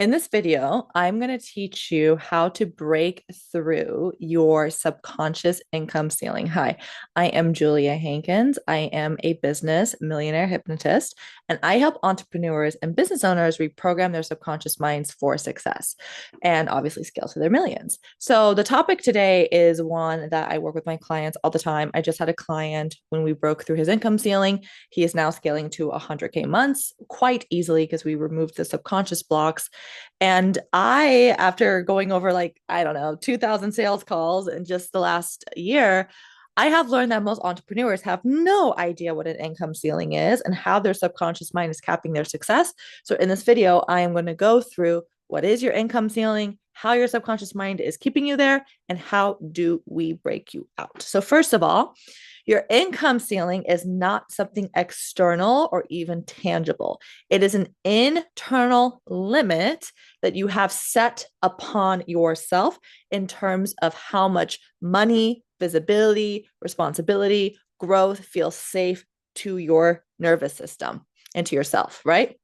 In this video, I'm going to teach you how to break through your subconscious income ceiling. Hi, I am Julia Hankins. I am a business millionaire hypnotist, and I help entrepreneurs and business owners reprogram their subconscious minds for success and obviously scale to their millions. So, the topic today is one that I work with my clients all the time. I just had a client when we broke through his income ceiling. He is now scaling to 100K months quite easily because we removed the subconscious blocks. And I, after going over I don't know, 2000 sales calls in just the last year, I have learned that most entrepreneurs have no idea what an income ceiling is and how their subconscious mind is capping their success. So in this video, I am going to go through what is your income ceiling, how your subconscious mind is keeping you there, and how do we break you out. So first of all, your income ceiling is not something external or even tangible. It is an internal limit that you have set upon yourself in terms of how much money, visibility, responsibility, growth feels safe to your nervous system and to yourself, right?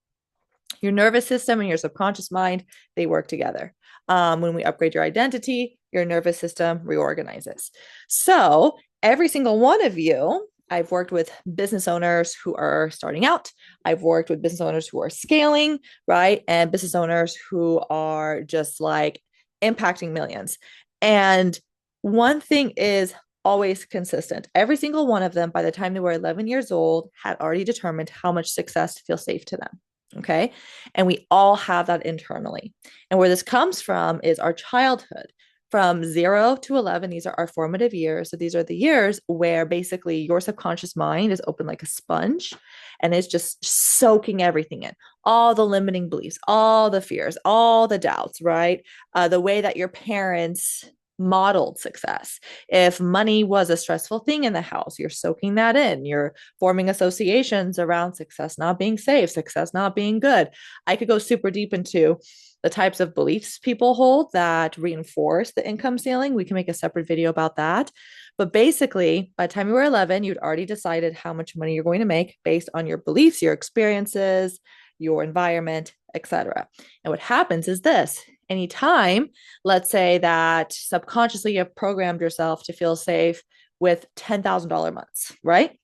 Your nervous system and your subconscious mind, they work together. When we upgrade your identity, your nervous system reorganizes. So every single one of you, I've worked with business owners who are starting out. I've worked with business owners who are scaling, right? And business owners who are just like impacting millions. And one thing is always consistent. Every single one of them, by the time they were 11 years old, had already determined how much success feels safe to them. Okay. And we all have that internally. And where this comes from is our childhood. From 0 to 11, these are our formative years. So these are the years where basically your subconscious mind is open like a sponge and it's just soaking everything in, all the limiting beliefs, all the fears, all the doubts, right? The way that your parents modeled success. If money was a stressful thing in the house, you're soaking that in. You're forming associations around success not being safe, success not being good. I could go super deep into the types of beliefs people hold that reinforce the income ceiling. We can make a separate video about that. But basically, by the time you were 11, you'd already decided how much money you're going to make based on your beliefs, your experiences, your environment, etc. And what happens is this: anytime, let's say that subconsciously you have programmed yourself to feel safe with $10,000 months, right?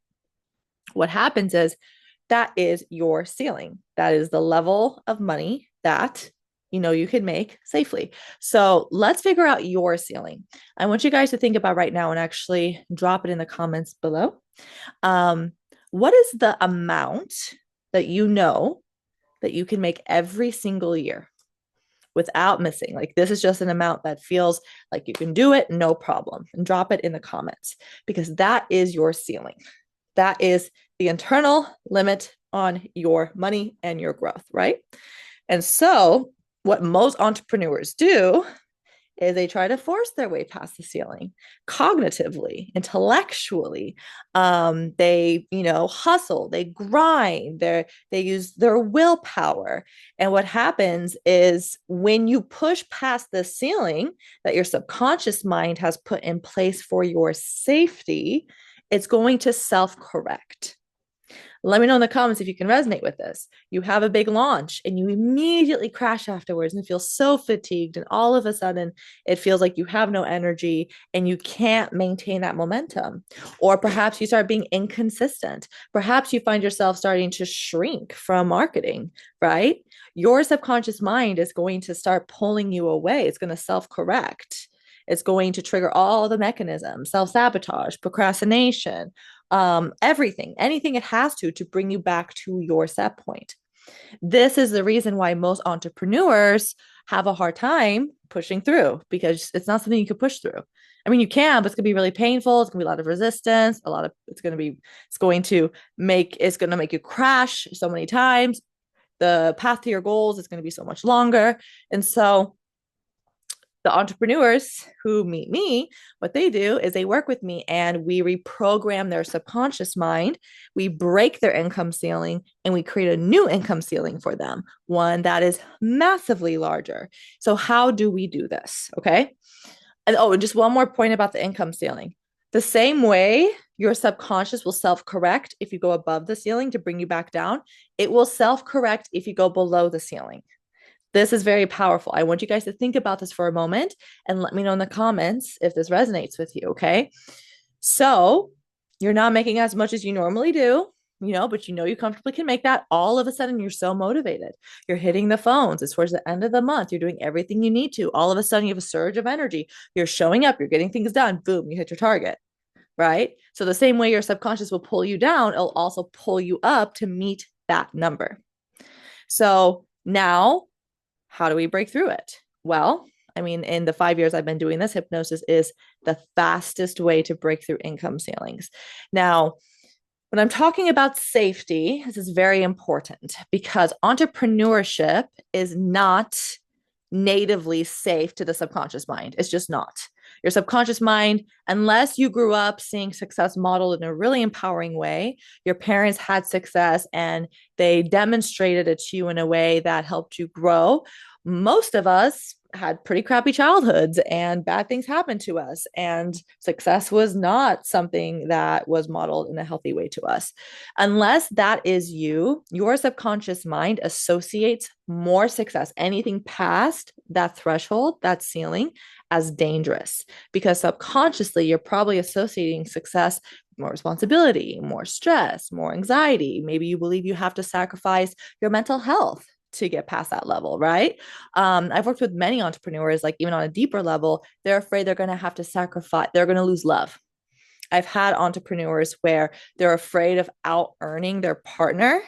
What happens is that is your ceiling. That is the level of money that you can make safely. So let's figure out your ceiling. I want you guys to think about right now and actually drop it in the comments below. What is the amount that you know that you can make every single year without missing? Like, this is just an amount that feels like you can do it, no problem. And drop it in the comments, because that is your ceiling. That is the internal limit on your money and your growth, right? And so what most entrepreneurs do is they try to force their way past the ceiling cognitively, intellectually. They, hustle, they grind, they use their willpower. And what happens is when you push past the ceiling that your subconscious mind has put in place for your safety, it's going to self-correct. Let me know in the comments if you can resonate with this. You have a big launch and you immediately crash afterwards and feel so fatigued. And all of a sudden, it feels like you have no energy and you can't maintain that momentum. Or perhaps you start being inconsistent. Perhaps you find yourself starting to shrink from marketing, right? Your subconscious mind is going to start pulling you away. It's going to self-correct. It's going to trigger all the mechanisms: self-sabotage, procrastination, everything, anything it has to bring you back to your set point. This is the reason why most entrepreneurs have a hard time pushing through, because it's not something you can push through. I mean, you can, but it's going to be really painful. It's going to be a lot of resistance. It's going to make you crash so many times. The path to your goals is going to be so much longer. And so the entrepreneurs who meet me, what they do is they work with me and we reprogram their subconscious mind. We break their income ceiling and we create a new income ceiling for them, one that is massively larger. So how do we do this? Okay. And just one more point about the income ceiling. The same way your subconscious will self-correct if you go above the ceiling to bring you back down, it will self-correct if you go below the ceiling. This is very powerful. I want you guys to think about this for a moment and let me know in the comments if this resonates with you. Okay. So you're not making as much as you normally do, but you comfortably can make that. All of a sudden, you're so motivated. You're hitting the phones. It's towards the end of the month. You're doing everything you need to. All of a sudden, you have a surge of energy. You're showing up. You're getting things done. Boom, you hit your target. Right. So the same way your subconscious will pull you down, it'll also pull you up to meet that number. So now, how do we break through it? Well, I mean, in the 5 years I've been doing this, hypnosis is the fastest way to break through income ceilings. Now, when I'm talking about safety, this is very important because entrepreneurship is not natively safe to the subconscious mind. It's just not. Your subconscious mind, unless you grew up seeing success modeled in a really empowering way, your parents had success and they demonstrated it to you in a way that helped you grow. Most of us had pretty crappy childhoods and bad things happened to us. And success was not something that was modeled in a healthy way to us. Unless that is you, your subconscious mind associates more success, anything past that threshold, that ceiling, as dangerous. Because subconsciously, you're probably associating success, more responsibility, more stress, more anxiety. Maybe you believe you have to sacrifice your mental health to get past that level, right? I've worked with many entrepreneurs, like even on a deeper level, they're afraid they're going to have to sacrifice, they're going to lose love. I've had entrepreneurs where they're afraid of out earning their partner.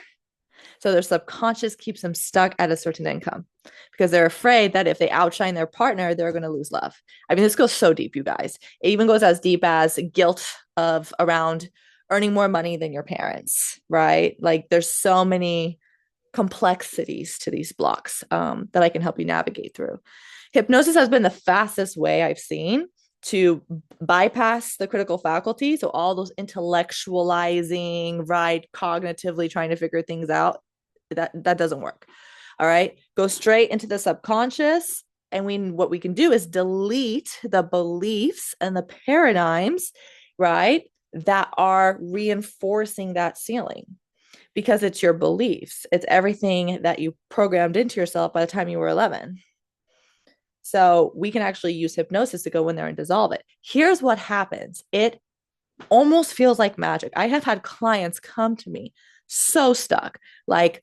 So their subconscious keeps them stuck at a certain income because they're afraid that if they outshine their partner, they're going to lose love. I mean, this goes so deep, you guys. It even goes as deep as guilt of around earning more money than your parents, right? Like there's so many complexities to these blocks that I can help you navigate through. Hypnosis has been the fastest way I've seen to bypass the critical faculty. So all those intellectualizing, right, cognitively trying to figure things out, that doesn't work. All right. Go straight into the subconscious. And what we can do is delete the beliefs and the paradigms, right, that are reinforcing that ceiling because it's your beliefs. It's everything that you programmed into yourself by the time you were 11. So we can actually use hypnosis to go in there and dissolve it. Here's what happens. It almost feels like magic. I have had clients come to me so stuck, like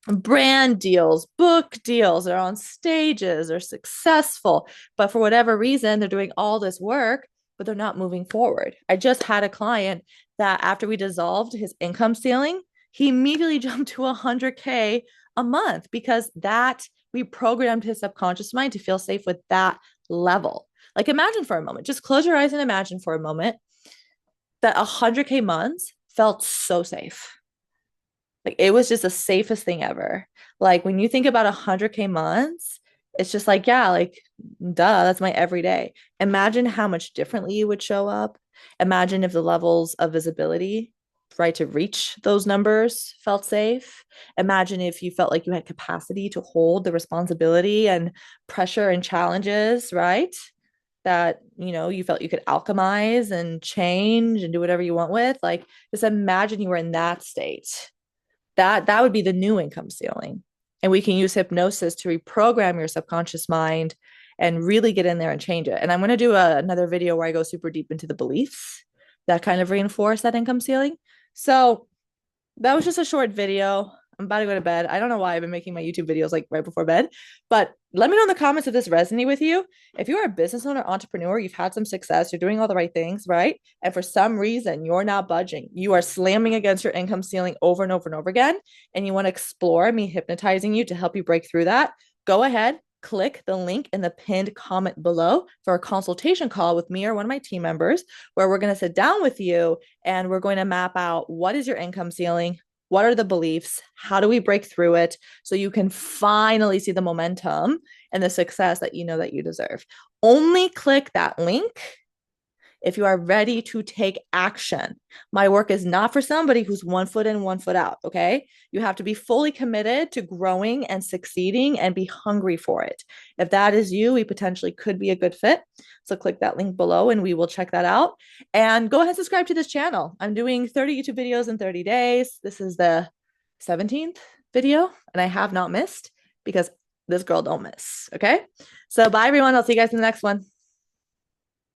brand deals, book deals, they're on stages, they're successful, but for whatever reason, they're doing all this work, but they're not moving forward. I just had a client that after we dissolved his income ceiling, he immediately jumped to 100K a month because that we programmed his subconscious mind to feel safe with that level. Like imagine for a moment, just close your eyes and imagine for a moment that 100K months felt so safe. Like it was just the safest thing ever. Like when you think about 100K months, it's just like, yeah, like, duh, that's my everyday. Imagine how much differently you would show up. Imagine if the levels of visibility, right, to reach those numbers felt safe. Imagine if you felt like you had capacity to hold the responsibility and pressure and challenges, right? That, you felt you could alchemize and change and do whatever you want with. Like, just imagine you were in that state. That would be the new income ceiling. And we can use hypnosis to reprogram your subconscious mind and really get in there and change it. And I'm going to do another video where I go super deep into the beliefs that kind of reinforce that income ceiling. So that was just a short video. I'm about to go to bed. I don't know why I've been making my YouTube videos like right before bed, but let me know in the comments if this resonates with you. If you're a business owner, entrepreneur, you've had some success, you're doing all the right things, right? And for some reason, you're not budging. You are slamming against your income ceiling over and over and over again, and you want to explore me hypnotizing you to help you break through that, go ahead, click the link in the pinned comment below for a consultation call with me or one of my team members, where we're going to sit down with you and we're going to map out what is your income ceiling, what are the beliefs, how do we break through it so you can finally see the momentum and the success that you know that you deserve. Only click that link if you are ready to take action. My work is not for somebody who's 1 foot in, 1 foot out, okay? You have to be fully committed to growing and succeeding and be hungry for it. If that is you, we potentially could be a good fit. So click that link below and we will check that out. And go ahead and subscribe to this channel. I'm doing 30 YouTube videos in 30 days. This is the 17th video and I have not missed because this girl don't miss. Okay. So bye everyone. I'll see you guys in the next one.